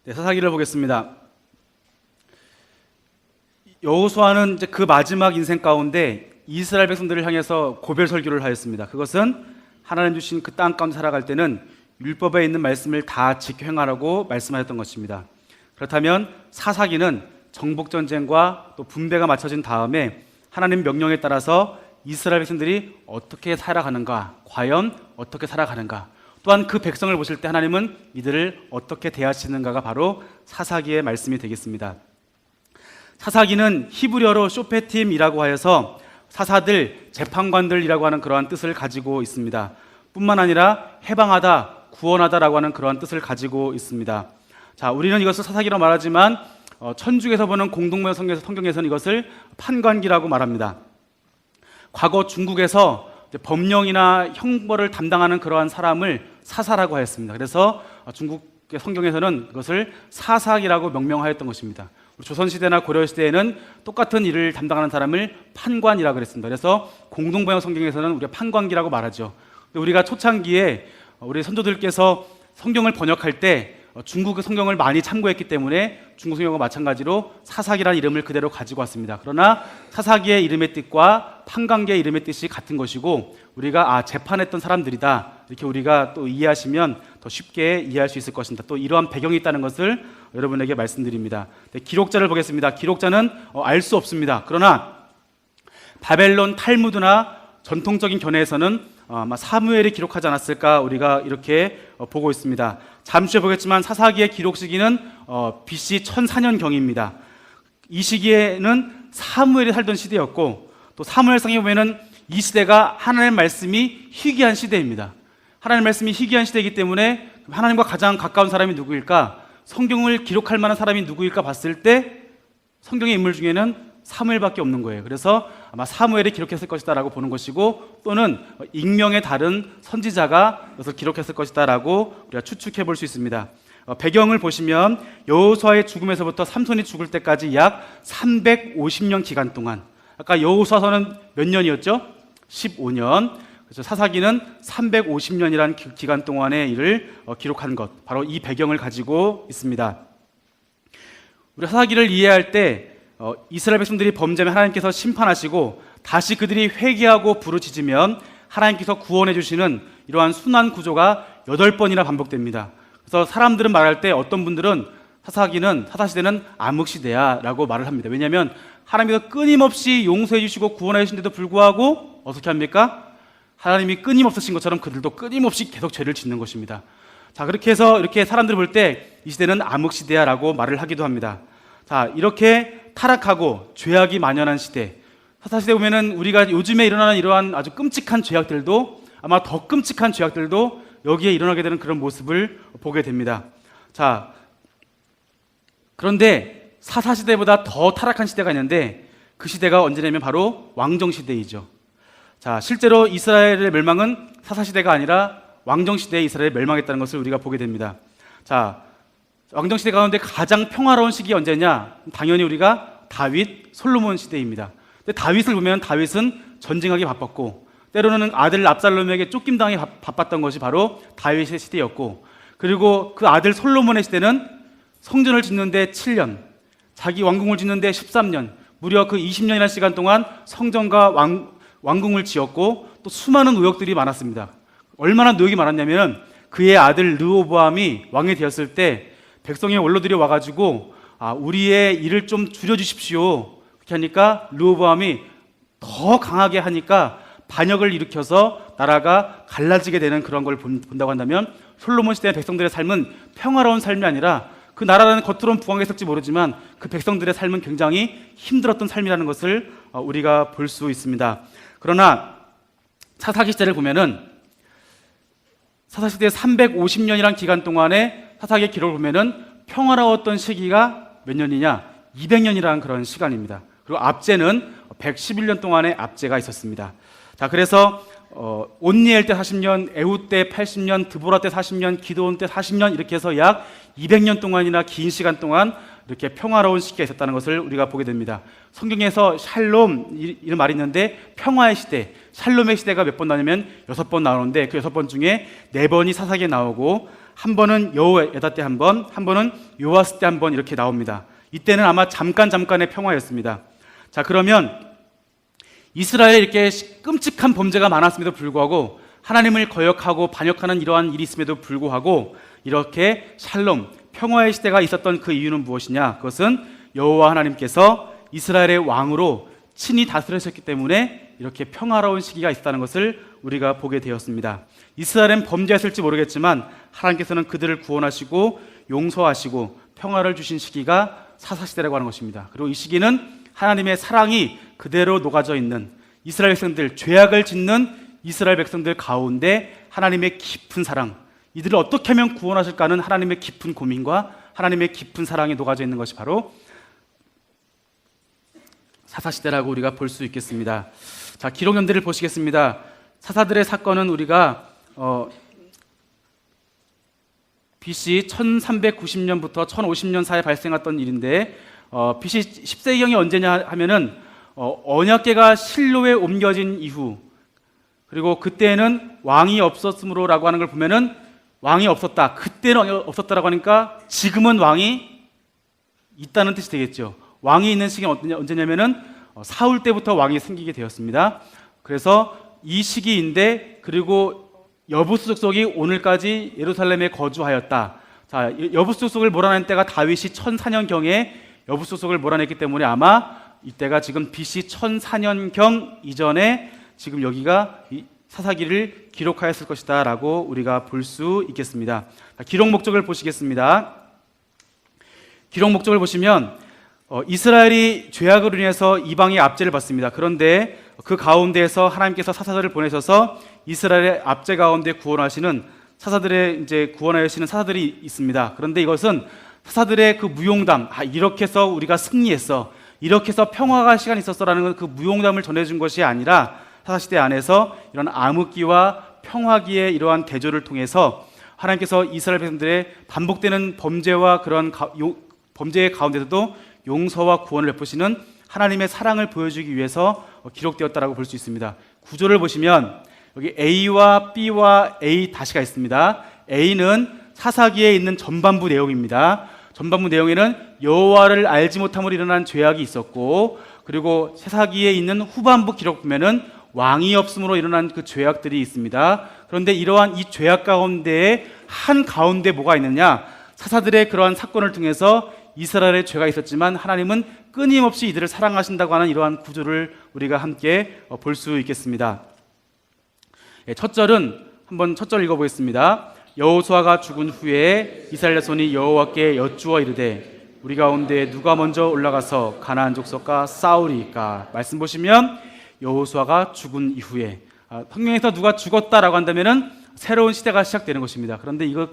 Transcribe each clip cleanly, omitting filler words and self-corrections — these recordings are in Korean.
네, 사사기를 보겠습니다. 여호수아는 이제 그 마지막 인생 가운데 이스라엘 백성들을 향해서 고별 설교를 하였습니다. 그것은 하나님 주신 그 땅 가운데 살아갈 때는 율법에 있는 말씀을 다 지켜 행하라고 말씀하셨던 것입니다. 그렇다면 사사기는 정복 전쟁과 또 분배가 맞춰진 다음에 하나님 명령에 따라서 이스라엘 백성들이 어떻게 살아가는가, 과연 어떻게 살아가는가, 또한 그 백성을 보실 때 하나님은 이들을 어떻게 대하시는가가 바로 사사기의 말씀이 되겠습니다. 사사기는 히브리어로 쇼페팀이라고 하여서 사사들, 재판관들이라고 하는 그러한 뜻을 가지고 있습니다. 뿐만 아니라 해방하다, 구원하다라고 하는 그러한 뜻을 가지고 있습니다. 자, 우리는 이것을 사사기로 말하지만 천주교에서 보는 공동모형 성경에서는 이것을 판관기라고 말합니다. 과거 중국에서 법령이나 형벌을 담당하는 그러한 사람을 사사라고 하였습니다. 그래서 중국의 성경에서는 그것을 사사기라고 명명하였던 것입니다. 조선시대나 고려시대에는 똑같은 일을 담당하는 사람을 판관이라고 그랬습니다. 그래서 공동모형 성경에서는 우리가 판관기라고 말하죠. 우리가 초창기에 우리 선조들께서 성경을 번역할 때 중국 성경을 많이 참고했기 때문에 중국 성경과 마찬가지로 사사기라는 이름을 그대로 가지고 왔습니다. 그러나 사사기의 이름의 뜻과 판관기의 이름의 뜻이 같은 것이고 우리가 재판했던 사람들이다 이렇게 우리가 또 이해하시면 더 쉽게 이해할 수 있을 것입니다. 또 이러한 배경이 있다는 것을 여러분에게 말씀드립니다. 네, 기록자를 보겠습니다. 기록자는 알 수 없습니다. 그러나 바벨론 탈무드나 전통적인 견해에서는 아마 사무엘이 기록하지 않았을까 우리가 이렇게 보고 있습니다. 잠시 후에 보겠지만 사사기의 기록 시기는 BC 1004년경입니다. 이 시기에는 사무엘이 살던 시대였고 또 사무엘상에 보면은 이 시대가 하나님의 말씀이 희귀한 시대입니다. 하나님의 말씀이 희귀한 시대이기 때문에 하나님과 가장 가까운 사람이 누구일까? 성경을 기록할 만한 사람이 누구일까 봤을 때 성경의 인물 중에는 사무엘밖에 없는 거예요. 그래서 아마 사무엘이 기록했을 것이다 라고 보는 것이고 또는 익명의 다른 선지자가 이것을 기록했을 것이다 라고 우리가 추측해 볼 수 있습니다. 배경을 보시면 여호수아의 죽음에서부터 삼손이 죽을 때까지 약 350년 기간 동안, 아까 여호수아서는 몇 년이었죠? 15년. 그래서 사사기는 350년이라는 기간 동안의 일을 기록한 것, 바로 이 배경을 가지고 있습니다. 우리 사사기를 이해할 때 이스라엘 백성들이 범죄하면 하나님께서 심판하시고 다시 그들이 회개하고 부르짖으면 하나님께서 구원해 주시는 이러한 순환 구조가 8번이나 반복됩니다. 그래서 사람들은 말할 때 어떤 분들은 사사시대는 암흑시대야 라고 말을 합니다. 왜냐하면 하나님께서 끊임없이 용서해 주시고 구원해 주신데도 불구하고 어떻게 합니까? 하나님이 끊임없으신 것처럼 그들도 끊임없이 계속 죄를 짓는 것입니다. 자, 그렇게 해서 이렇게 사람들이 볼 때 이 시대는 암흑시대야 라고 말을 하기도 합니다. 자, 이렇게 타락하고 죄악이 만연한 시대, 사사시대 보면은 우리가 요즘에 일어나는 이러한 아주 끔찍한 죄악들도 아마 더 끔찍한 죄악들도 여기에 일어나게 되는 그런 모습을 보게 됩니다. 자, 그런데 사사시대보다 더 타락한 시대가 있는데 그 시대가 언제냐면 바로 왕정시대이죠. 자, 실제로 이스라엘의 멸망은 사사시대가 아니라 왕정시대에 이스라엘이 멸망했다는 것을 우리가 보게 됩니다. 자, 왕정시대 가운데 가장 평화로운 시기가 언제냐? 당연히 우리가 다윗, 솔로몬 시대입니다. 근데 다윗을 보면 다윗은 전쟁하기 바빴고 때로는 아들 압살롬에게 쫓김당하기 바빴던 것이 바로 다윗의 시대였고, 그리고 그 아들 솔로몬의 시대는 성전을 짓는데 7년, 자기 왕궁을 짓는데 13년, 무려 그 20년이라는 시간 동안 성전과 왕궁을 지었고 또 수많은 노역들이 많았습니다. 얼마나 노역이 많았냐면 그의 아들 르호보암이 왕이 되었을 때 백성의 원로들이 와가지고 우리의 일을 좀 줄여주십시오. 그렇게 하니까 르호보암이 더 강하게 하니까 반역을 일으켜서 나라가 갈라지게 되는 그런 걸 본다고 한다면 솔로몬 시대의 백성들의 삶은 평화로운 삶이 아니라 그 나라는 겉으로는 부강했을지 모르지만 그 백성들의 삶은 굉장히 힘들었던 삶이라는 것을 우리가 볼 수 있습니다. 그러나 사사기 시대를 보면은 사사시대 350년이라는 기간 동안에 사사기의 기록을 보면은 평화로웠던 시기가 몇 년이냐? 200년이라는 그런 시간입니다. 그리고 압제는 111년 동안의 압제가 있었습니다. 자, 그래서 온니엘 때 40년, 에훗 때 80년, 드보라 때 40년, 기드온 때 40년 이렇게 해서 약 200년 동안이나 긴 시간 동안 이렇게 평화로운 시기가 있었다는 것을 우리가 보게 됩니다. 성경에서 샬롬 이런 말이 있는데 평화의 시대, 샬롬의 시대가 몇 번 나오냐면 6번 나오는데 그 6번 중에 4번이 사사기에 나오고 한 번은 여호야다 때 한 번, 한 번은 요아스 때 한 번 이렇게 나옵니다. 이때는 아마 잠깐의 평화였습니다. 자, 그러면 이스라엘에 이렇게 끔찍한 범죄가 많았음에도 불구하고 하나님을 거역하고 반역하는 이러한 일이 있음에도 불구하고 이렇게 샬롬, 평화의 시대가 있었던 그 이유는 무엇이냐? 그것은 여호와 하나님께서 이스라엘의 왕으로 친히 다스리셨기 때문에 이렇게 평화로운 시기가 있다는 것을 우리가 보게 되었습니다. 이스라엘은 범죄했을지 모르겠지만 하나님께서는 그들을 구원하시고 용서하시고 평화를 주신 시기가 사사시대라고 하는 것입니다. 그리고 이 시기는 하나님의 사랑이 그대로 녹아져 있는 이스라엘 백성들, 죄악을 짓는 이스라엘 백성들 가운데 하나님의 깊은 사랑, 이들을 어떻게 하면 구원하실까 하는 하나님의 깊은 고민과 하나님의 깊은 사랑이 녹아져 있는 것이 바로 사사시대라고 우리가 볼 수 있겠습니다. 자, 기록연대를 보시겠습니다. 사사들의 사건은 우리가 BC 1390년부터 1050년 사이에 발생했던 일인데 BC 10세기경이 언제냐 하면은 언약궤가 실로에 옮겨진 이후, 그리고 그때는 왕이 없었으므로라고 하는 걸 보면은 왕이 없었다, 그때는 없었다라고 하니까 지금은 왕이 있다는 뜻이 되겠죠. 왕이 있는 시기는 언제냐면은 사울 때부터 왕이 생기게 되었습니다. 그래서 이 시기인데, 그리고 여부수 족속이 오늘까지 예루살렘에 거주하였다. 자, 여부수 족속을 몰아낸 때가 다윗이 1004년경에 여부수 족속을 몰아냈기 때문에 아마 이때가 지금 BC 1004년경 이전에 지금 여기가 사사기를 기록하였을 것이다 라고 우리가 볼 수 있겠습니다. 기록 목적을 보시겠습니다. 기록 목적을 보시면 이스라엘이 죄악으로 인해서 이방의 압제를 받습니다. 그런데 그 가운데에서 하나님께서 사사들을 보내셔서 이스라엘의 압제 가운데 구원하시는 사사들의 구원하시는 사사들이 있습니다. 그런데 이것은 사사들의 그 무용담, 이렇게 해서 우리가 승리했어, 이렇게 해서 평화가 시간이 있었어라는 그 무용담을 전해준 것이 아니라 사사시대 안에서 이런 암흑기와 평화기의 이러한 대조를 통해서 하나님께서 이스라엘 백성들의 반복되는 범죄와 그런 범죄의 가운데서도 용서와 구원을 베푸시는 하나님의 사랑을 보여주기 위해서 기록되었다라고 볼 수 있습니다. 구조를 보시면 여기 A와 B와 A 다시가 있습니다. A는 사사기에 있는 전반부 내용입니다. 전반부 내용에는 여호와를 알지 못함으로 일어난 죄악이 있었고, 그리고 사사기에 있는 후반부 기록 보면은 왕이 없음으로 일어난 그 죄악들이 있습니다. 그런데 이러한 이 죄악 가운데에 한 가운데 뭐가 있느냐? 사사들의 그러한 사건을 통해서 이스라엘의 죄가 있었지만 하나님은 끊임없이 이들을 사랑하신다고 하는 이러한 구조를 우리가 함께 볼 수 있겠습니다. 첫 절은 한번 첫 절 읽어보겠습니다. 여호수아가 죽은 후에 이스라엘 자손이 여호와께 여쭈어 이르되 우리 가운데 누가 먼저 올라가서 가나안 족속과 싸우리이까? 말씀 보시면 여호수아가 죽은 이후에, 성경에서 누가 죽었다라고 한다면은 새로운 시대가 시작되는 것입니다. 그런데 이거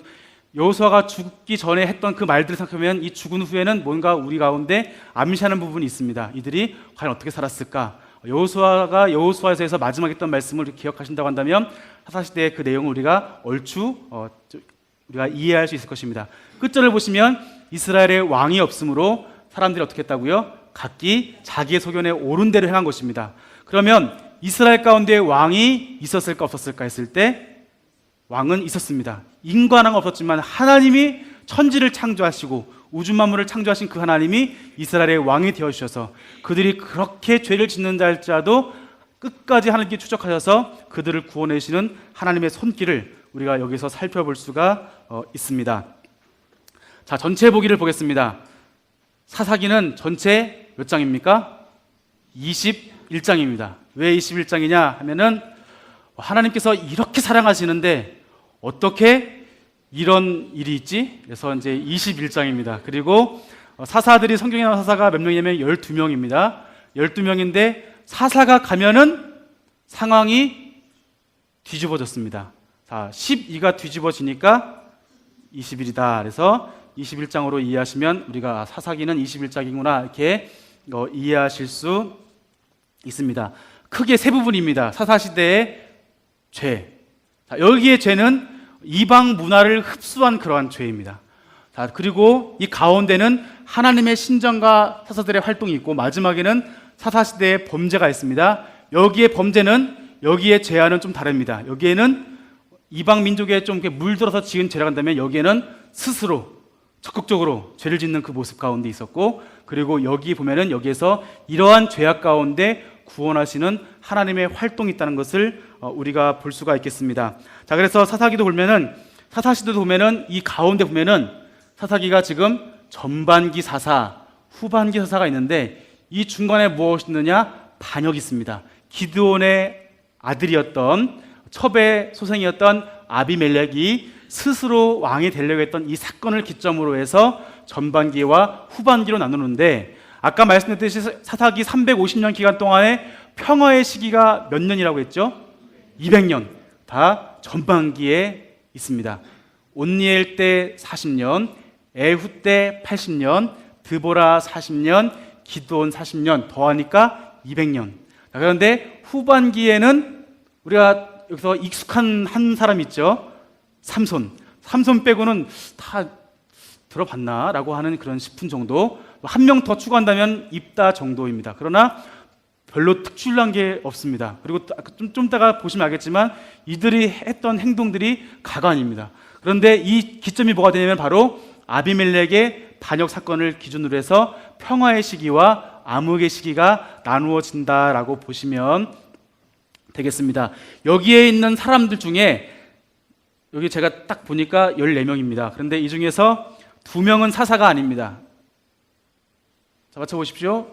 여호수아가 죽기 전에 했던 그 말들을 생각하면 이 죽은 후에는 뭔가 우리 가운데 암시하는 부분이 있습니다. 이들이 과연 어떻게 살았을까? 여호수아가 여호수아서에서 마지막 했던 말씀을 기억하신다고 한다면 사사시대의 그 내용을 우리가 얼추 우리가 이해할 수 있을 것입니다. 끝절을 보시면 이스라엘의 왕이 없으므로 사람들이 어떻게 했다고요? 각기 자기의 소견에 옳은 대로 행한 것입니다. 그러면 이스라엘 가운데 왕이 있었을까 없었을까 했을 때 왕은 있었습니다. 인간은 없었지만 하나님이 천지를 창조하시고 우주 만물을 창조하신 그 하나님이 이스라엘의 왕이 되어주셔서 그들이 그렇게 죄를 짓는다 할지라도 끝까지 하나님께 추적하셔서 그들을 구원해주시는 하나님의 손길을 우리가 여기서 살펴볼 수가 있습니다. 자, 전체 보기를 보겠습니다. 사사기는 전체 몇 장입니까? 21장입니다. 왜 21장이냐 하면은 하나님께서 이렇게 사랑하시는데 어떻게 이런 일이 있지? 그래서 이제 21장입니다. 그리고 사사들이 성경에 나온 사사가 몇 명이냐면 12명입니다. 12명인데 사사가 가면은 상황이 뒤집어졌습니다. 자, 12가 뒤집어지니까 21이다. 그래서 21장으로 이해하시면 우리가 사사기는 21장이구나 이렇게 이해하실 수 있습니다. 크게 세 부분입니다. 사사시대의 죄. 자, 여기에 죄는 이방 문화를 흡수한 그러한 죄입니다. 자, 그리고 이 가운데는 하나님의 신정과 사사들의 활동이 있고 마지막에는 사사시대의 범죄가 있습니다. 여기에 범죄는 여기에 죄와는 좀 다릅니다. 여기에는 이방 민족에 좀 이렇게 물들어서 지은 죄라고 한다면 여기에는 스스로 적극적으로 죄를 짓는 그 모습 가운데 있었고, 그리고 여기 보면은 여기에서 이러한 죄악 가운데 구원하시는 하나님의 활동이 있다는 것을 우리가 볼 수가 있겠습니다. 자, 그래서 사사기도 보면은 이 가운데 보면은 사사기가 지금 전반기 사사, 후반기 사사가 있는데 이 중간에 무엇이 있느냐? 반역이 있습니다. 기드온의 아들이었던 첩의 소생이었던 아비멜렉이 스스로 왕이 되려고 했던 이 사건을 기점으로 해서 전반기와 후반기로 나누는데, 아까 말씀드렸듯이 사사기 350년 기간 동안에 평화의 시기가 몇 년이라고 했죠? 200년. 다 전반기에 있습니다. 온니엘 때 40년, 에훗 때 80년, 드보라 40년, 기드온 40년 더하니까 200년. 그런데 후반기에는 우리가 여기서 익숙한 한 사람 있죠? 삼손 빼고는 다 들어봤나? 라고 하는 그런 10분 정도, 한 명 더 추가한다면 입다 정도입니다. 그러나 별로 특출난 게 없습니다. 그리고 좀 이따가 보시면 알겠지만 이들이 했던 행동들이 가관입니다. 그런데 이 기점이 뭐가 되냐면 바로 아비멜렉의 반역 사건을 기준으로 해서 평화의 시기와 암흑의 시기가 나누어진다라고 보시면 되겠습니다. 여기에 있는 사람들 중에 여기 제가 딱 보니까 14명입니다. 그런데 이 중에서 2명은 사사가 아닙니다. 자, 맞춰보십시오.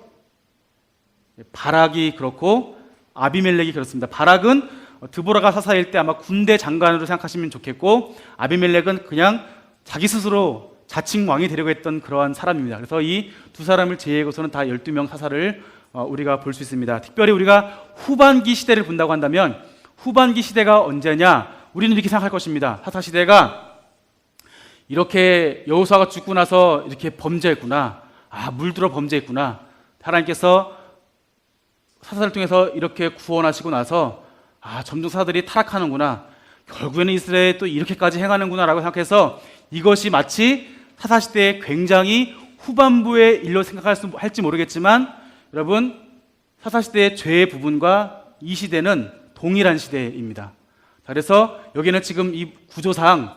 바락이 그렇고 아비멜렉이 그렇습니다. 바락은 드보라가 사사일 때 아마 군대 장관으로 생각하시면 좋겠고, 아비멜렉은 그냥 자기 스스로 자칭 왕이 되려고 했던 그러한 사람입니다. 그래서 이 두 사람을 제외하고서는 다 12명 사사를 우리가 볼 수 있습니다. 특별히 우리가 후반기 시대를 본다고 한다면 후반기 시대가 언제냐? 우리는 이렇게 생각할 것입니다. 사사 시대가 이렇게 여호수아가 죽고 나서 이렇게 범죄했구나. 물들어 범죄했구나. 하나님께서 사사를 통해서 이렇게 구원하시고 나서 점등사들이 타락하는구나. 결국에는 이스라엘이 또 이렇게까지 행하는구나 라고 생각해서 이것이 마치 사사시대의 굉장히 후반부의 일로 할지 모르겠지만, 여러분, 사사시대의 죄의 부분과 이 시대는 동일한 시대입니다. 그래서 여기는 지금 이 구조상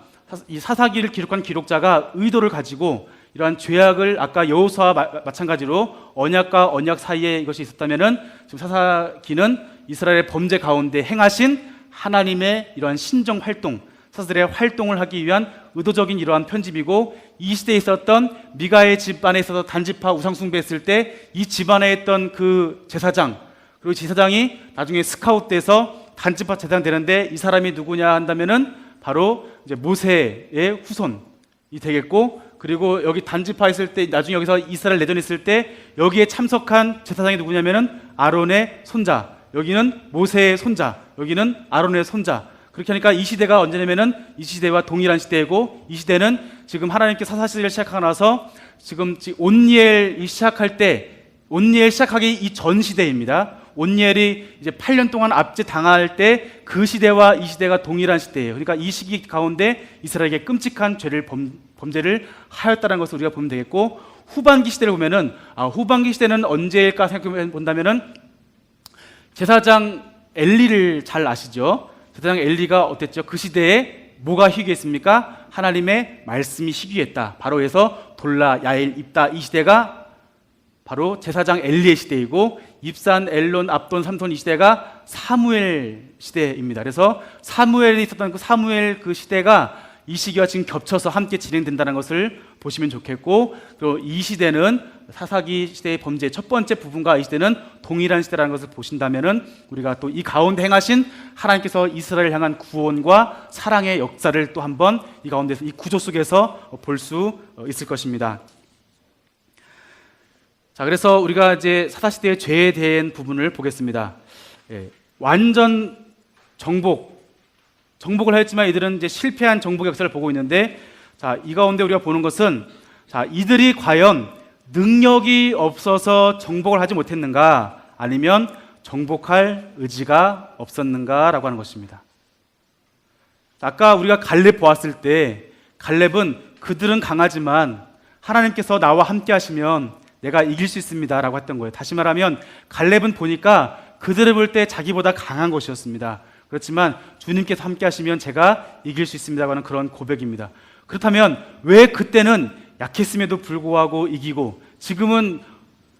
이 사사기를 기록한 기록자가 의도를 가지고 이러한 죄악을 아까 여호수아와 마찬가지로 언약과 언약 사이에 이것이 있었다면은 지금 사사기는 이스라엘의 범죄 가운데 행하신 하나님의 이러한 신정 활동, 사사들의 활동을 하기 위한 의도적인 이러한 편집이고, 이 시대에 있었던 미가의 집안에 있어서 단지파 우상숭배했을 때 이 집안에 있던 그 제사장, 그리고 제사장이 나중에 스카웃돼서 단지파 제사장 되는데 이 사람이 누구냐 한다면은 바로 이제 모세의 후손이 되겠고, 그리고 여기 단지파 있을 때 나중에 여기서 이스라엘 내전 있을 때 여기에 참석한 제사장이 누구냐면은 아론의 손자, 여기는 모세의 손자, 여기는 아론의 손자. 그렇게 하니까 이 시대가 언제냐면은 이 시대와 동일한 시대이고, 이 시대는 지금 하나님께 사사시대를 시작하고 나서 지금 온니엘이 시작할 때, 온니엘 시작하기 이전 시대입니다. 온니엘이 이제 8년 동안 압제 당할 때 그 시대와 이 시대가 동일한 시대예요. 그러니까 이 시기 가운데 이스라엘에게 끔찍한 범죄를 하였다는 것을 우리가 보면 되겠고, 후반기 시대를 보면은 후반기 시대는 언제일까 생각해 본다면은 제사장 엘리를 잘 아시죠? 제사장 엘리가 어땠죠? 그 시대에 뭐가 희귀했습니까? 하나님의 말씀이 희귀했다. 바로 해서 돌라, 야일, 입다, 이 시대가 바로 제사장 엘리의 시대이고, 입산, 엘론, 압돈, 삼손 이 시대가 사무엘 시대입니다. 그래서 사무엘이 있었던 그 사무엘 그 시대가 이 시기와 지금 겹쳐서 함께 진행된다는 것을 보시면 좋겠고, 그리고 이 시대는 사사기 시대의 범죄의 첫 번째 부분과 이 시대는 동일한 시대라는 것을 보신다면은 우리가 또 이 가운데 행하신 하나님께서 이스라엘을 향한 구원과 사랑의 역사를 또 한번 이 가운데서 이 구조 속에서 볼 수 있을 것입니다. 자, 그래서 우리가 이제 사사시대의 죄에 대한 부분을 보겠습니다. 완전 정복을 하였지만 이들은 이제 실패한 정복의 역사를 보고 있는데, 자, 이 가운데 우리가 보는 것은, 자, 이들이 과연 능력이 없어서 정복을 하지 못했는가, 아니면 정복할 의지가 없었는가라고 하는 것입니다. 아까 우리가 갈렙 보았을 때, 갈렙은 그들은 강하지만 하나님께서 나와 함께 하시면 내가 이길 수 있습니다 라고 했던 거예요. 다시 말하면 갈렙은 보니까 그들을 볼 때 자기보다 강한 것이었습니다. 그렇지만 주님께서 함께 하시면 제가 이길 수 있습니다고 하는 그런 고백입니다. 그렇다면 왜 그때는 약했음에도 불구하고 이기고 지금은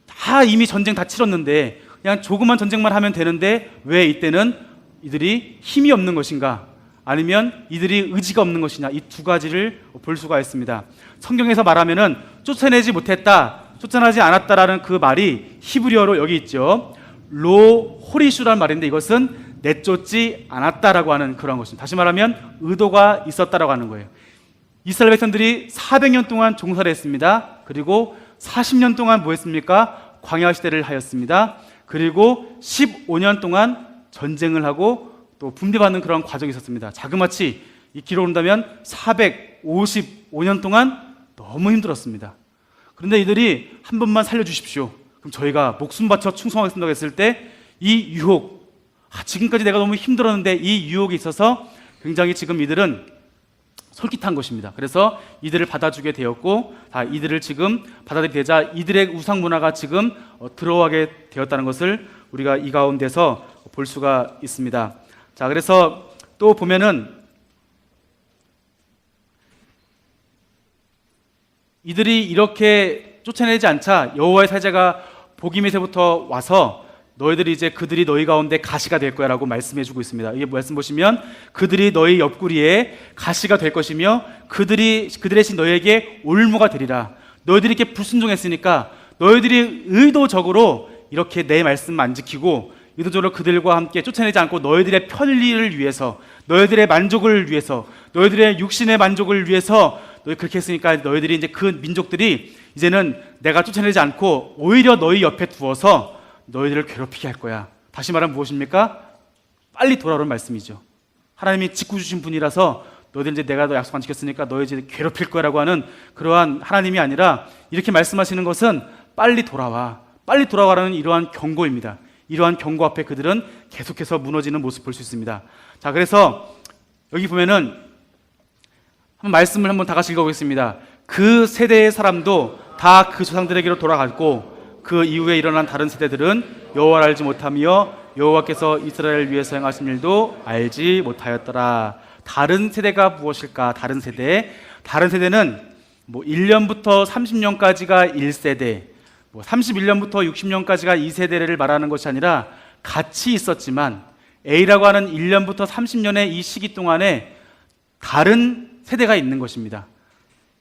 다 이미 전쟁 다 치렀는데 그냥 조그만 전쟁만 하면 되는데 왜 이때는 이들이 힘이 없는 것인가? 아니면 이들이 의지가 없는 것이냐? 이 두 가지를 볼 수가 있습니다. 성경에서 말하면은 쫓아내지 못했다, 쫓아나지 않았다라는 그 말이 히브리어로 여기 있죠. 로 호리슈라는 말인데 이것은 내쫓지 않았다라고 하는 그런 것입니다. 다시 말하면 의도가 있었다라고 하는 거예요. 이스라엘 백성들이 400년 동안 종살이 했습니다. 그리고 40년 동안 뭐 했습니까? 광야 시대를 하였습니다. 그리고 15년 동안 전쟁을 하고 또 분배받는 그런 과정이 있었습니다. 자그마치 이 기록을 본다면 455년 동안 너무 힘들었습니다. 그런데 이들이 한 번만 살려주십시오. 그럼 저희가 목숨 바쳐 충성하겠습니다 했을 때 이 유혹, 지금까지 내가 너무 힘들었는데 이 유혹이 있어서 굉장히 지금 이들은 솔깃한 것입니다. 그래서 이들을 받아주게 되었고 이들을 지금 받아들이자 이들의 우상 문화가 지금 들어가게 되었다는 것을 우리가 이 가운데서 볼 수가 있습니다. 자, 그래서 또 보면은 이들이 이렇게 쫓아내지 않자 여호와의 사자가 보기메세부터 와서 너희들이 이제 그들이 너희 가운데 가시가 될 거야 라고 말씀해주고 있습니다. 이게 말씀 보시면 그들이 너희 옆구리에 가시가 될 것이며 그들의 신 너희에게 올무가 되리라. 너희들이 이렇게 불순종했으니까 너희들이 의도적으로 이렇게 내 말씀 안 지키고 의도적으로 그들과 함께 쫓아내지 않고 너희들의 편리를 위해서, 너희들의 만족을 위해서, 너희들의 육신의 만족을 위해서 너희 그렇게 했으니까 너희들이 이제 그 민족들이 이제는 내가 쫓아내지 않고 오히려 너희 옆에 두어서 너희들을 괴롭히게 할 거야. 다시 말하면 무엇입니까? 빨리 돌아오는 말씀이죠. 하나님이 직구 주신 분이라서 너희들 이제 내가 너 약속 안 지켰으니까 너희 이제 괴롭힐 거라고 하는 그러한 하나님이 아니라 이렇게 말씀하시는 것은 빨리 돌아와, 빨리 돌아와라는 이러한 경고입니다. 이러한 경고 앞에 그들은 계속해서 무너지는 모습을 볼 수 있습니다. 자, 그래서 여기 보면은 한번 말씀을 한번 다 같이 읽어보겠습니다. 그 세대의 사람도 다 그 조상들에게로 돌아갔고 그 이후에 일어난 다른 세대들은 여호와를 알지 못하며 여호와께서 이스라엘을 위해서 행하신 일도 알지 못하였더라. 다른 세대가 무엇일까? 다른 세대는 뭐 1년부터 30년까지가 1세대, 뭐 31년부터 60년까지가 2세대를 말하는 것이 아니라 같이 있었지만 A라고 하는 1년부터 30년의 이 시기 동안에 다른 세대가 있는 것입니다.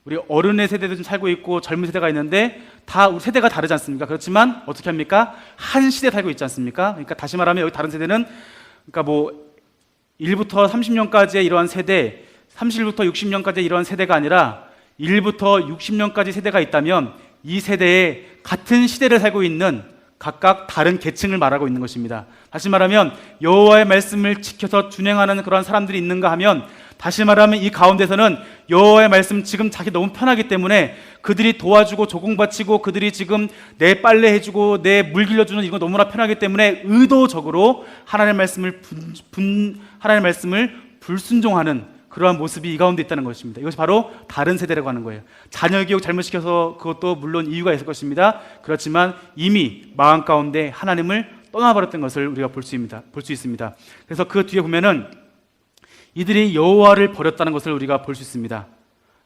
우리 어른의 세대도 좀 살고 있고 젊은 세대가 있는데 다 우리 세대가 다르지 않습니까? 그렇지만 어떻게 합니까? 한 시대 살고 있지 않습니까? 그러니까 다시 말하면 여기 다른 세대는 그러니까 뭐 1부터 30년까지의 이러한 세대, 30부터 60년까지의 이러한 세대가 아니라 1부터 60년까지 세대가 있다면 이 세대에 같은 시대를 살고 있는 각각 다른 계층을 말하고 있는 것입니다. 다시 말하면 여호와의 말씀을 지켜서 준행하는 그런 사람들이 있는가 하면 다시 말하면 이 가운데서는 여호와의 말씀 지금 자기 너무 편하기 때문에 그들이 도와주고 조공바치고 그들이 지금 내 빨래 해주고 내 물 길러주는 이거 너무나 편하기 때문에 의도적으로 하나님의 말씀을 불순종하는 그러한 모습이 이 가운데 있다는 것입니다. 이것이 바로 다른 세대라고 하는 거예요. 자녀 교육 잘못시켜서 그것도 물론 이유가 있을 것입니다. 그렇지만 이미 마음 가운데 하나님을 떠나버렸던 것을 우리가 볼 수 있습니다. 그래서 그 뒤에 보면은 이들이 여호와를 버렸다는 것을 우리가 볼 수 있습니다.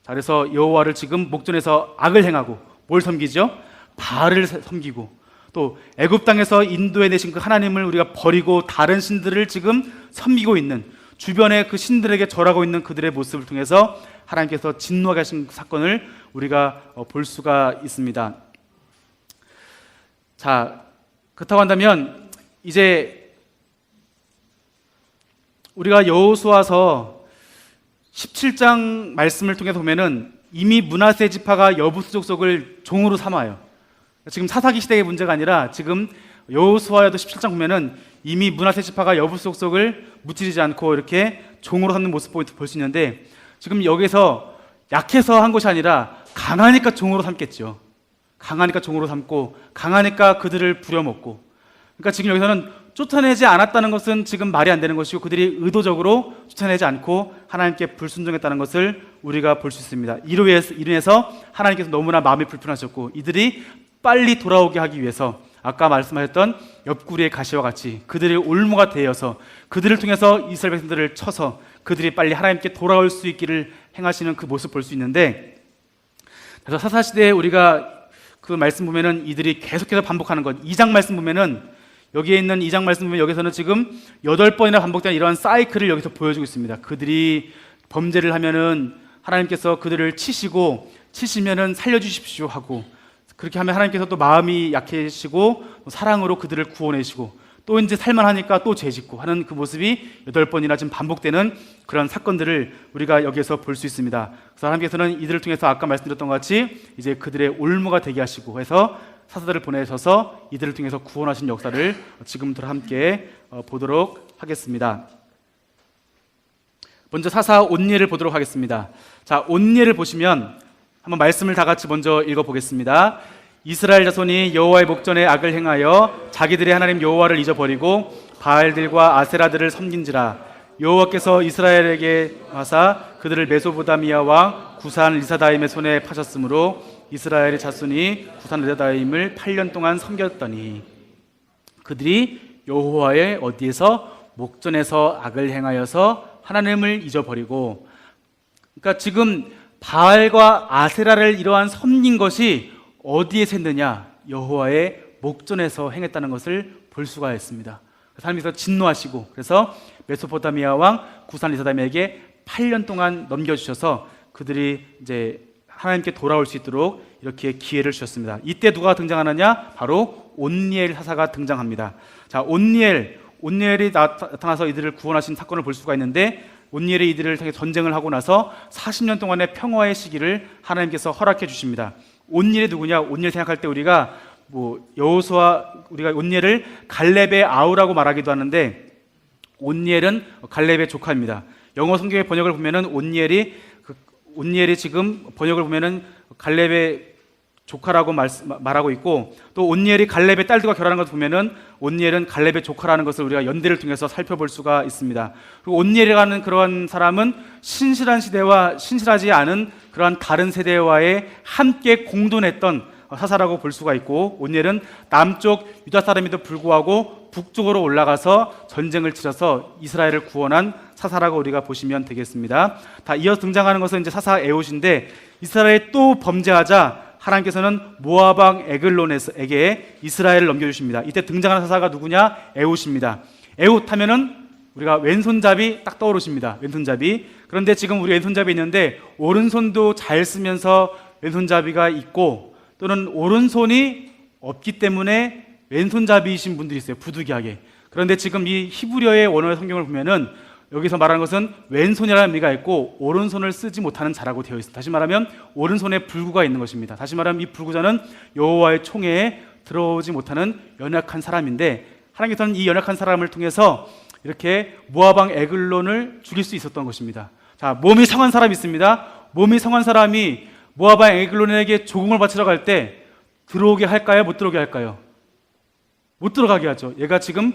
자, 그래서 여호와를 지금 목전에서 악을 행하고 뭘 섬기죠? 바알을 섬기고 또 애굽 땅에서 인도해 내신 그 하나님을 우리가 버리고 다른 신들을 지금 섬기고 있는 주변의 그 신들에게 절하고 있는 그들의 모습을 통해서 하나님께서 진노하게 하신 사건을 우리가 볼 수가 있습니다. 자, 그렇다고 한다면 이제 우리가 여호수아서 17장 말씀을 통해서 보면은 이미 므낫세 지파가 여부수 족속을 종으로 삼아요. 지금 사사기 시대의 문제가 아니라 지금 여호수아에도 17장 보면은 이미 므낫세 지파가 여부수 족속을 무찌르지 않고 이렇게 종으로 삼는 모습 볼 수 있는데 지금 여기서 약해서 한 것이 아니라 강하니까 종으로 삼겠죠. 강하니까 종으로 삼고 강하니까 그들을 부려먹고 그러니까 지금 여기서는 쫓아내지 않았다는 것은 지금 말이 안 되는 것이고 그들이 의도적으로 쫓아내지 않고 하나님께 불순종했다는 것을 우리가 볼 수 있습니다. 이로 인해서 하나님께서 너무나 마음이 불편하셨고 이들이 빨리 돌아오게 하기 위해서 아까 말씀하셨던 옆구리의 가시와 같이 그들의 올무가 되어서 그들을 통해서 이스라엘 백성들을 쳐서 그들이 빨리 하나님께 돌아올 수 있기를 행하시는 그 모습 볼 수 있는데, 그래서 사사시대에 우리가 그 말씀 보면은 이들이 계속해서 반복하는 것, 2장 말씀 보면은 여기에 있는 2장 말씀 보면 여기서는 지금 8번이나 반복되는 이러한 사이클을 여기서 보여주고 있습니다. 그들이 범죄를 하면은 하나님께서 그들을 치시면은 살려주십시오 하고, 그렇게 하면 하나님께서 또 마음이 약해지시고 사랑으로 그들을 구원해주시고, 또 이제 살만하니까 또 죄짓고 하는 그 모습이 8번이나 지금 반복되는 그런 사건들을 우리가 여기에서 볼 수 있습니다. 그래서 하나님께서는 이들을 통해서 아까 말씀드렸던 것 같이 이제 그들의 올무가 되게 하시고 해서 사사들을 보내셔서 이들을 통해서 구원하신 역사를 지금부터 함께 보도록 하겠습니다. 먼저 사사 온니엘을 보도록 하겠습니다. 자, 온니엘을 보시면 한번 말씀을 다 같이 먼저 읽어보겠습니다. 이스라엘 자손이 여호와의 목전에 악을 행하여 자기들의 하나님 여호와를 잊어버리고 바알들과 아세라들을 섬긴지라. 여호와께서 이스라엘에게 하사 그들을 메소보다미아 왕 구산 리사다임의 손에 파셨으므로 이스라엘의 자손이 구산 리사다임을 8년 동안 섬겼더니, 그들이 여호와의 어디에서 목전에서 악을 행하여서 하나님을 잊어버리고, 그러니까 지금 바알과 아세라를 이러한 섬긴 것이 어디에서 했느냐? 여호와의 목전에서 행했다는 것을 볼 수가 있습니다. 하나님께서 진노하시고 그래서 메소포타미아 왕 구산 리사다임에게 8년 동안 넘겨주셔서 그들이 이제 하나님께 돌아올 수 있도록 이렇게 기회를 주셨습니다. 이때 누가 등장하느냐? 바로 온니엘 사사가 등장합니다. 자, 온니엘이 나타나서 이들을 구원하신 사건을 볼 수가 있는데, 온니엘이 이들을 통해 전쟁을 하고 나서 40년 동안의 평화의 시기를 하나님께서 허락해 주십니다. 온니엘이 누구냐? 온니엘 생각할 때 우리가 우리가 온니엘을 갈렙의 아우라고 말하기도 하는데, 온니엘은 갈렙의 조카입니다. 영어 성경의 번역을 보면은 온니엘이 지금 번역을 보면은 갈렙의 조카라고 말하고 있고, 또 온니엘이 갈렙의 딸들과 결혼하는 것을 보면은 온니엘은 갈렙의 조카라는 것을 우리가 연대를 통해서 살펴볼 수가 있습니다. 그리고 온니엘이라는 그러한 사람은 신실한 시대와 신실하지 않은 그러한 다른 세대와의 함께 공존했던 사사라고 볼 수가 있고, 온니엘은 남쪽 유다 사람에도 불구하고 북쪽으로 올라가서 전쟁을 치러서 이스라엘을 구원한 사사라고 우리가 보시면 되겠습니다. 다 이어서 등장하는 것은 이제 사사 에훗인데, 이스라엘이 또 범죄하자 하나님께서는 모압 왕 에글론에게 이스라엘을 넘겨주십니다. 이때 등장하는 사사가 누구냐? 에훗입니다. 에훗 하면은 우리가 왼손잡이 딱 떠오르십니다. 왼손잡이. 그런데 지금 우리 왼손잡이 있는데 오른손도 잘 쓰면서 왼손잡이가 있고, 또는 오른손이 없기 때문에 왼손잡이이신 분들이 있어요. 부득이하게. 그런데 지금 이 히브리어의 원어의 성경을 보면은 여기서 말하는 것은 왼손이라는 의미가 있고 오른손을 쓰지 못하는 자라고 되어 있습니다. 다시 말하면 오른손에 불구가 있는 것입니다. 다시 말하면 이 불구자는 여호와의 총회에 들어오지 못하는 연약한 사람인데, 하나님께서는 이 연약한 사람을 통해서 이렇게 모압 왕 에글론을 죽일 수 있었던 것입니다. 자, 몸이 상한 사람이 있습니다. 몸이 상한 사람이 모압 왕 에글론에게 조공을 바치러 갈 때 들어오게 할까요? 못 들어오게 할까요? 못 들어가게 하죠. 얘가 지금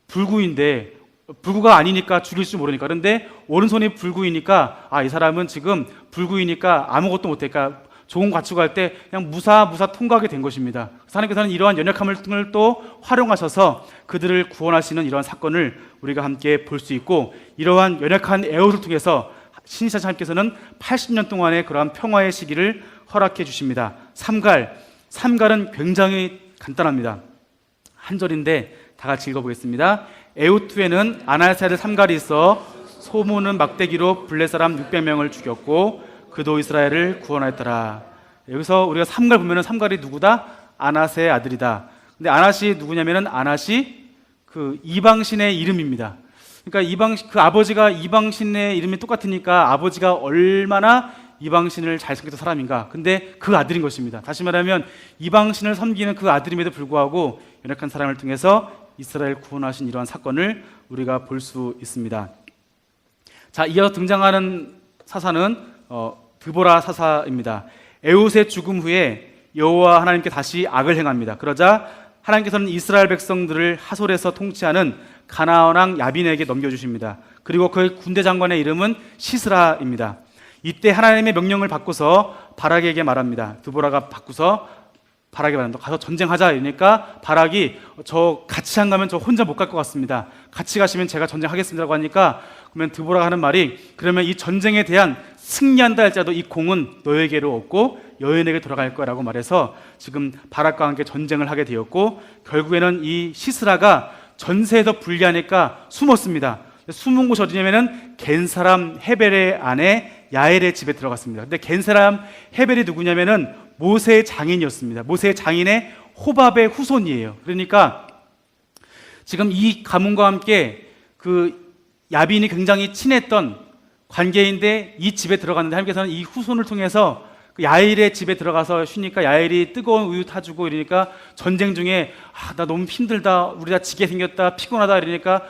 불구인데, 불구가 아니니까 죽일 줄 모르니까. 그런데 오른손이 불구이니까 이 사람은 지금 불구이니까 아무것도 못해. 그러니까 조공 갖추고 갈 때 그냥 무사 통과하게 된 것입니다. 하나님께서는 이러한 연약함을 또 활용하셔서 그들을 구원하시는 이러한 사건을 우리가 함께 볼 수 있고, 이러한 연약한 에훗을 통해서 신실하신 하나님께서는 80년 동안의 그러한 평화의 시기를 허락해 주십니다. 삼갈은 굉장히 간단합니다. 한 절인데 다 같이 읽어보겠습니다. 에훗 후에는 아나세아들 삼갈이 있어 소모는 막대기로 블레 사람 600명을 죽였고 그도 이스라엘을 구원하였더라. 여기서 우리가 삼갈 보면은 삼갈이 누구다? 아낫의 아들이다. 근데 아낫이 누구냐면은 아낫이 그 이방신의 이름입니다. 그러니까 그 아버지가 이방신의 이름이 똑같으니까 아버지가 얼마나 이방신을 잘 섬겼던 사람인가. 근데 그 아들인 것입니다. 다시 말하면 이방신을 섬기는 그 아들임에도 불구하고 연약한 사람을 통해서 이스라엘 구원하신 이러한 사건을 우리가 볼 수 있습니다. 자, 이어서 등장하는 사사는 드보라 사사입니다. 에훗의 죽음 후에 여호와 하나님께 다시 악을 행합니다. 그러자 하나님께서는 이스라엘 백성들을 하솔에서 통치하는 가나안 왕 야빈에게 넘겨주십니다. 그리고 그의 군대 장관의 이름은 시스라입니다. 이때 하나님의 명령을 바꾸서 바락에게 말합니다. 드보라가 바꾸서 바락이 말합니다. 가서 전쟁하자. 이러니까 바락이 저 같이 안 가면 저 혼자 못 갈 것 같습니다. 같이 가시면 제가 전쟁하겠습니다라고 하니까 그러면 드보라가 하는 말이 그러면 이 전쟁에 대한 승리한다 할지라도 이 공은 너에게로 없고 여인에게 돌아갈 거라고 말해서 지금 바락과 함께 전쟁을 하게 되었고 결국에는 이 시스라가 전세에서 불리하니까 숨었습니다. 숨은 곳이 어디냐면은 겐 사람 헤벨의 아내 야엘의 집에 들어갔습니다. 근데 겐 사람 헤벨이 누구냐면은 모세의 장인이었습니다. 모세의 장인의 호밥의 후손이에요. 그러니까 지금 이 가문과 함께 그 야빈이 굉장히 친했던 관계인데 이 집에 들어갔는데 하나님께서는 이 후손을 통해서 그 야엘의 집에 들어가서 쉬니까 야엘이 뜨거운 우유 타주고 이러니까 전쟁 중에 나 너무 힘들다, 우리 다 지게 생겼다, 피곤하다 이러니까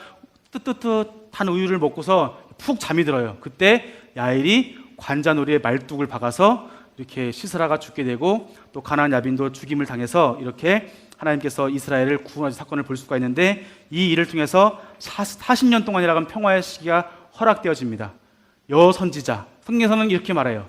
뜨뜻한 우유를 먹고서 푹 잠이 들어요. 그때 야엘이 관자놀이에 말뚝을 박아서 이렇게 시스라가 죽게 되고 또 가나안 야빈도 죽임을 당해서 이렇게 하나님께서 이스라엘을 구원하신 사건을 볼 수가 있는데 이 일을 통해서 40년 동안이라고 하는 평화의 시기가 허락되어집니다. 여선지자, 성경에서는 이렇게 말해요.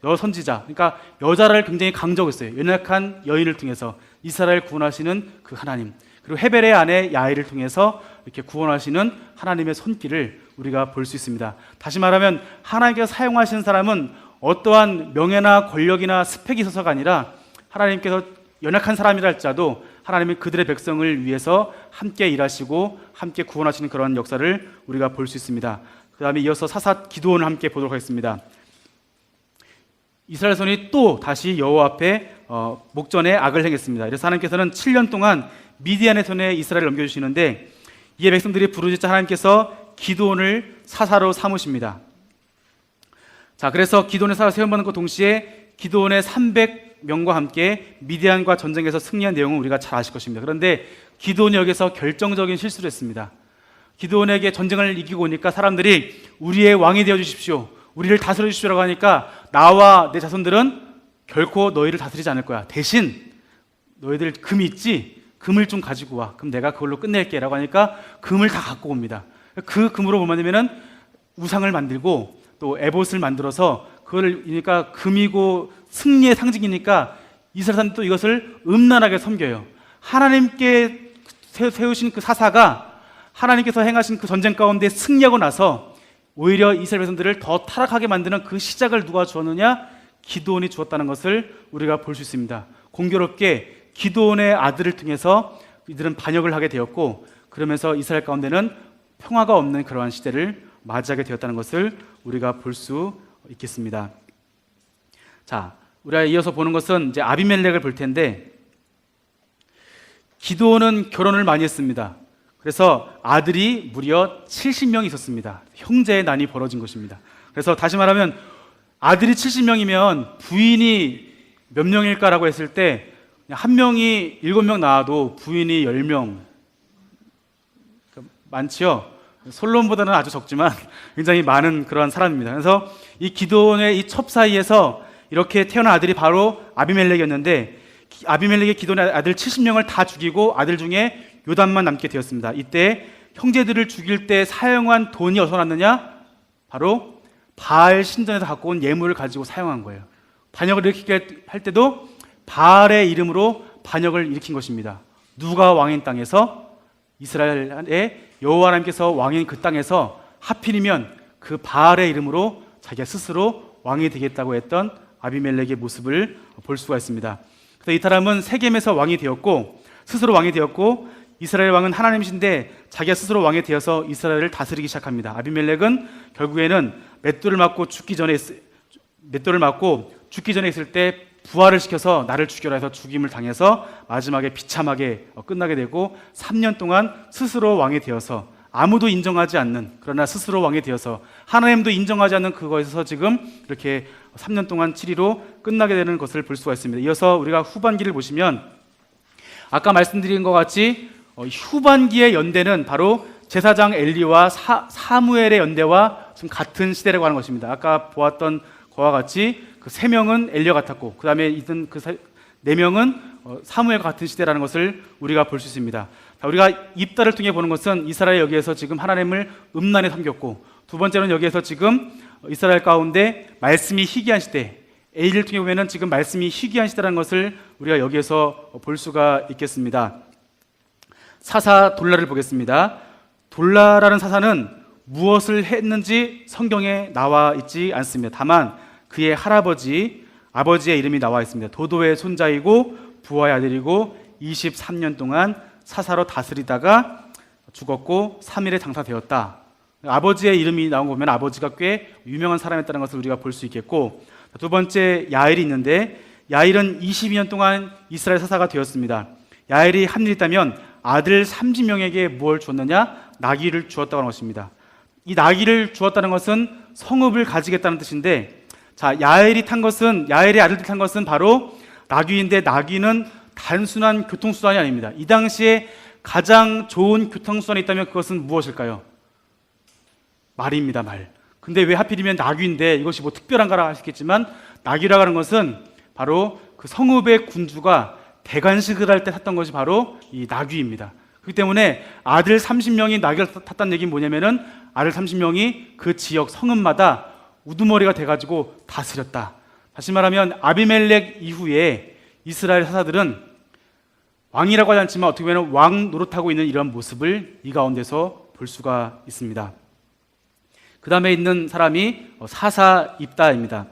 여선지자, 그러니까 여자를 굉장히 강조했어요. 연약한 여인을 통해서 이스라엘 구원하시는 그 하나님, 그리고 헤벨의 아내 야엘을 통해서 이렇게 구원하시는 하나님의 손길을 우리가 볼 수 있습니다. 다시 말하면 하나님께서 사용하시는 사람은 어떠한 명예나 권력이나 스펙이 있어서가 아니라 하나님께서 연약한 사람이라 할지라도 하나님은 그들의 백성을 위해서 함께 일하시고 함께 구원하시는 그런 역사를 우리가 볼 수 있습니다. 그 다음에 이어서 사사 기드온을 함께 보도록 하겠습니다. 이스라엘 손이 또 다시 여호와 앞에 목전에 악을 행했습니다. 그래서 하나님께서는 7년 동안 미디안의 손에 이스라엘을 넘겨주시는데 이에 백성들이 부르짖자 하나님께서 기드온을 사사로 삼으십니다. 자, 그래서 기드온의 사사로 세움받는 것 동시에 기드온의 300명과 함께 미디안과 전쟁에서 승리한 내용은 우리가 잘 아실 것입니다. 그런데 기드온이 여기서 결정적인 실수를 했습니다. 기드온에게 전쟁을 이기고 오니까 사람들이 우리의 왕이 되어 주십시오, 우리를 다스려 주십시오라고 하니까 나와 내 자손들은 결코 너희를 다스리지 않을 거야. 대신 너희들 금이 있지? 금을 좀 가지고 와. 그럼 내가 그걸로 끝낼게 라고 하니까 금을 다 갖고 옵니다. 그 금으로 뭐 만들면은 우상을 만들고 또 에봇을 만들어서 그걸 그러니까 금이고 승리의 상징이니까 이스라엘 사람들이 또 이것을 음란하게 섬겨요. 하나님께 세우신 그 사사가 하나님께서 행하신 그 전쟁 가운데 승리하고 나서 오히려 이스라엘 백성들을 더 타락하게 만드는 그 시작을 누가 주었느냐? 기드온이 주었다는 것을 우리가 볼 수 있습니다. 공교롭게 기드온의 아들을 통해서 이들은 반역을 하게 되었고 그러면서 이스라엘 가운데는 평화가 없는 그러한 시대를 맞이하게 되었다는 것을 우리가 볼 수 있겠습니다. 자, 우리가 이어서 보는 것은 이제 아비멜렉을 볼 텐데 기드온은 결혼을 많이 했습니다. 그래서 아들이 무려 70명이 있었습니다. 형제의 난이 벌어진 것입니다. 그래서 다시 말하면 아들이 70명이면 부인이 몇 명일까라고 했을 때 한 명이 7명 낳아도 부인이 10명 많지요. 솔로몬보다는 아주 적지만 굉장히 많은 그러한 사람입니다. 그래서 이 기드온의 이 첩 사이에서 이렇게 태어난 아들이 바로 아비멜렉이었는데 아비멜렉이 기드온의 아들 70명을 다 죽이고 아들 중에 요담만 남게 되었습니다. 이때 형제들을 죽일 때 사용한 돈이 어디서 났느냐? 바로 바알 신전에서 갖고 온 예물을 가지고 사용한 거예요. 반역을 일으키게 할 때도 바알의 이름으로 반역을 일으킨 것입니다. 누가 왕인 땅에서? 이스라엘의 여호와 하나님께서 왕인 그 땅에서 하필이면 그 바알의 이름으로 자기가 스스로 왕이 되겠다고 했던 아비멜렉의 모습을 볼 수가 있습니다. 그래서 이 사람은 세겜에서 왕이 되었고 스스로 왕이 되었고 이스라엘 왕은 하나님이신데 자기가 스스로 왕이 되어서 이스라엘을 다스리기 시작합니다. 아비멜렉은 결국에는 맷돌을 맞고 죽기 전에 있을 때 부활을 시켜서 나를 죽여라 해서 죽임을 당해서 마지막에 비참하게 끝나게 되고 3년 동안 스스로 왕이 되어서 아무도 인정하지 않는, 그러나 스스로 왕이 되어서 하나님도 인정하지 않는 그거에서 지금 이렇게 3년 동안 7위로 끝나게 되는 것을 볼 수가 있습니다. 이어서 우리가 후반기를 보시면 아까 말씀드린 것 같이 후반기의 연대는 바로 제사장 엘리와 사무엘의 연대와 지금 같은 시대라고 하는 것입니다. 아까 보았던 거와 같이 그 3명은 엘리와 같았고 그 다음에 있던 그 4명은 사무엘과 같은 시대라는 것을 우리가 볼 수 있습니다. 자, 우리가 입다를 통해 보는 것은 이스라엘 여기에서 지금 하나님을 음란에 섬겼고 두 번째는 여기에서 지금 이스라엘 가운데 말씀이 희귀한 시대, A를 통해 보면은 지금 말씀이 희귀한 시대라는 것을 우리가 여기에서 볼 수가 있겠습니다. 사사 돌라를 보겠습니다. 돌라라는 사사는 무엇을 했는지 성경에 나와 있지 않습니다. 다만 그의 할아버지, 아버지의 이름이 나와 있습니다. 도도의 손자이고 부하의 아들이고 23년 동안 사사로 다스리다가 죽었고 3일에 장사되었다. 아버지의 이름이 나온 거 보면 아버지가 꽤 유명한 사람이었다는 것을 우리가 볼 수 있겠고, 두 번째 야일이 있는데 야일은 22년 동안 이스라엘 사사가 되었습니다. 야일이 한 일 있다면 아들 30명에게 무엇을 주었느냐? 나귀를 주었다고 하는 것입니다. 이 나귀를 주었다는 것은 성읍을 가지겠다는 뜻인데, 자, 야일의 아들들이 탄 것은 바로 나귀인데, 나귀는 단순한 교통수단이 아닙니다. 이 당시에 가장 좋은 교통수단이 있다면 그것은 무엇일까요? 말입니다, 말. 근데 왜 하필이면 나귀인데 이것이 뭐 특별한가라 하시겠지만, 나귀라고 하는 것은 바로 그 성읍의 군주가 대관식을 할 때 탔던 것이 바로 이 나귀입니다. 그렇기 때문에 아들 30명이 나귀를 탔다는 얘기는 뭐냐면은 아들 30명이 그 지역 성읍마다 우두머리가 돼가지고 다스렸다. 다시 말하면 아비멜렉 이후에 이스라엘 사사들은 왕이라고 하지 않지만 어떻게 보면 왕 노릇하고 있는 이런 모습을 이 가운데서 볼 수가 있습니다. 그 다음에 있는 사람이 사사 입다입니다.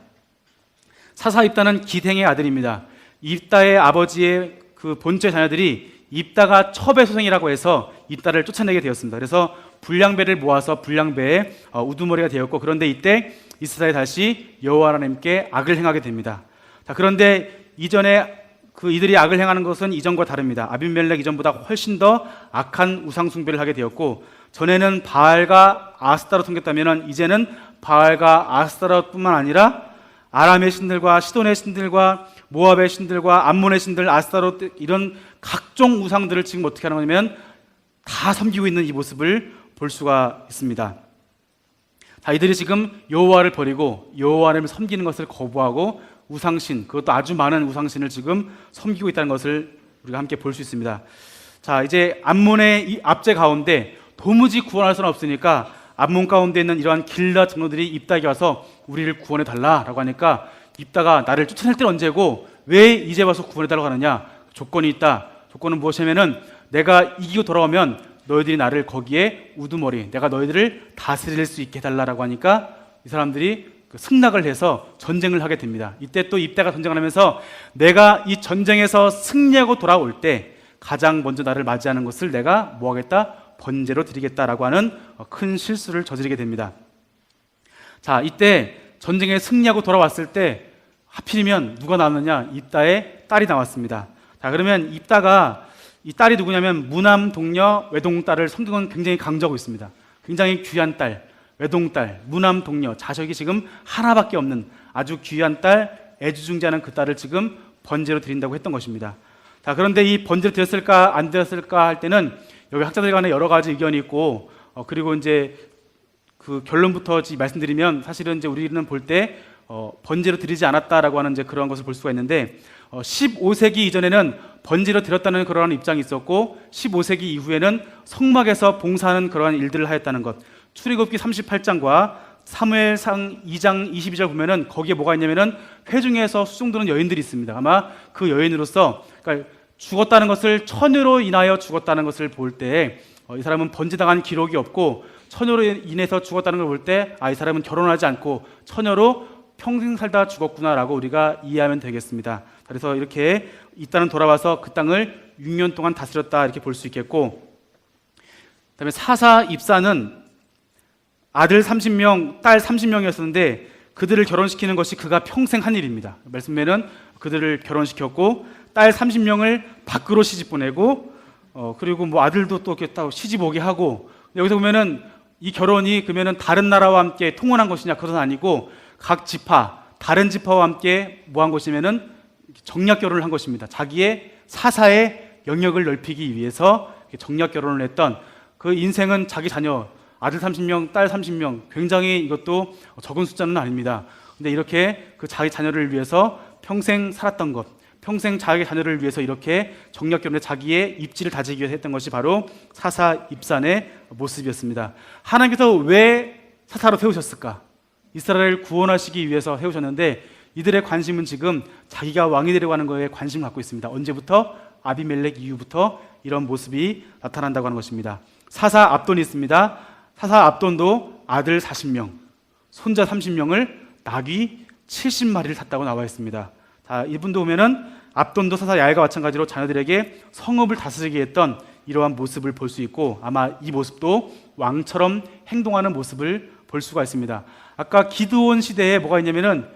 사사 입다는 기생의 아들입니다. 입다의 아버지의 그 본체 자녀들이 입다가 첩의 소생이라고 해서 입다를 쫓아내게 되었습니다. 그래서 불량배를 모아서 불량배의 우두머리가 되었고, 그런데 이때 이스라엘이 다시 여호와 하나님께 악을 행하게 됩니다. 자, 그런데 이전에 이들이 악을 행하는 것은 이전과 다릅니다. 아비멜렉 이전보다 훨씬 더 악한 우상 숭배를 하게 되었고, 전에는 바알과 아스타롯 섬겼다면 이제는 바알과 아스타롯뿐만 아니라 아람의 신들과 시돈의 신들과 모압의 신들과 암몬의 신들, 아스타롯, 이런 각종 우상들을 지금 어떻게 하는 거냐면 다 섬기고 있는 이 모습을 볼 수가 있습니다. 자, 이들이 지금 여호와를 버리고 여호와를 섬기는 것을 거부하고 우상신, 그것도 아주 많은 우상신을 지금 섬기고 있다는 것을 우리가 함께 볼 수 있습니다. 자, 이제 암몬의 이 압제 가운데 도무지 구원할 수는 없으니까 암몬 가운데 있는 이러한 길라 장로들이 입다에게 와서 우리를 구원해 달라라고 하니까, 입다가 나를 쫓아낼 때는 언제고 왜 이제 와서 구원해 달라고 하느냐? 조건이 있다. 조건은 무엇이냐면은 내가 이기고 돌아오면 너희들이 나를 거기에 우두머리, 내가 너희들을 다스릴 수 있게 해달라고 하니까 이 사람들이 승낙을 해서 전쟁을 하게 됩니다. 이때 또 입다가 전쟁을 하면서 내가 이 전쟁에서 승리하고 돌아올 때 가장 먼저 나를 맞이하는 것을 내가 뭐 하겠다? 번제로 드리겠다라고 하는 큰 실수를 저지르게 됩니다. 자, 이때 전쟁에 승리하고 돌아왔을 때 하필이면 누가 나왔느냐? 입다의 딸이 나왔습니다. 자, 그러면 입다가, 이 딸이 누구냐면 무남 동녀 외동딸을 섬기는 건 굉장히 강조하고 있습니다. 굉장히 귀한 딸, 외동딸, 무남 동녀, 자식이 지금 하나밖에 없는 아주 귀한 딸, 애주중지하는 그 딸을 지금 번제로 드린다고 했던 것입니다. 자, 그런데 이 번제로 드렸을까 안 드렸을까 할 때는 여기 학자들 간에 여러 가지 의견이 있고, 그리고 이제 그 결론부터 말씀드리면, 사실은 이제 우리는 볼 때 번제로 드리지 않았다라고 하는 이제 그런 것을 볼 수가 있는데, 15세기 이전에는 번제로 드렸다는 그러한 입장이 있었고, 15세기 이후에는 성막에서 봉사하는 그러한 일들을 하였다는 것. 출애굽기 38장과 사무엘상 2장 22절 보면은 거기에 뭐가 있냐면은 회중에서 수종드는 여인들이 있습니다. 아마 그 여인으로서, 그러니까 죽었다는 것을, 처녀로 인하여 죽었다는 것을 볼 때 이 사람은 번제당한 기록이 없고, 처녀로 인해서 죽었다는 걸 볼 때 이 사람은 결혼하지 않고 처녀로 평생 살다 죽었구나라고 우리가 이해하면 되겠습니다. 그래서 이렇게 이 딸은 돌아와서 그 땅을 6년 동안 다스렸다, 이렇게 볼 수 있겠고, 그다음에 사사 입사는 아들 30명, 딸 30명이었는데 그들을 결혼시키는 것이 그가 평생 한 일입니다. 말씀에는 그들을 결혼시켰고, 딸 30명을 밖으로 시집 보내고, 그리고 뭐 아들도 또 이렇게 시집 오게 하고, 여기서 보면은 이 결혼이 그러면은 다른 나라와 함께 통혼한 것이냐? 그것은 아니고 각 지파, 다른 지파와 함께 뭐 한 것이면은 정략 결혼을 한 것입니다. 자기의 사사의 영역을 넓히기 위해서 정략 결혼을 했던, 그 인생은 자기 자녀, 아들 30명, 딸 30명, 굉장히 이것도 적은 숫자는 아닙니다. 근데 이렇게 그 자기 자녀를 위해서 평생 살았던 것, 평생 자기 자녀를 위해서 이렇게 정략 결혼에 자기의 입지를 다지기 위해서 했던 것이 바로 사사 입산의 모습이었습니다. 하나님께서 왜 사사로 세우셨을까? 이스라엘을 구원하시기 위해서 세우셨는데, 이들의 관심은 지금 자기가 왕이 되려고 하는 거에 관심을 갖고 있습니다. 언제부터? 아비멜렉 이후부터 이런 모습이 나타난다고 하는 것입니다. 사사 압돈이 있습니다. 사사 압돈도 아들 40명, 손자 30명을 나귀 70마리를 탔다고 나와 있습니다. 자, 이분도 보면은 압돈도 사사 야엘과 마찬가지로 자녀들에게 성읍을 다스리게 했던 이러한 모습을 볼 수 있고, 아마 이 모습도 왕처럼 행동하는 모습을 볼 수가 있습니다. 아까 기드온 시대에 뭐가 있냐면은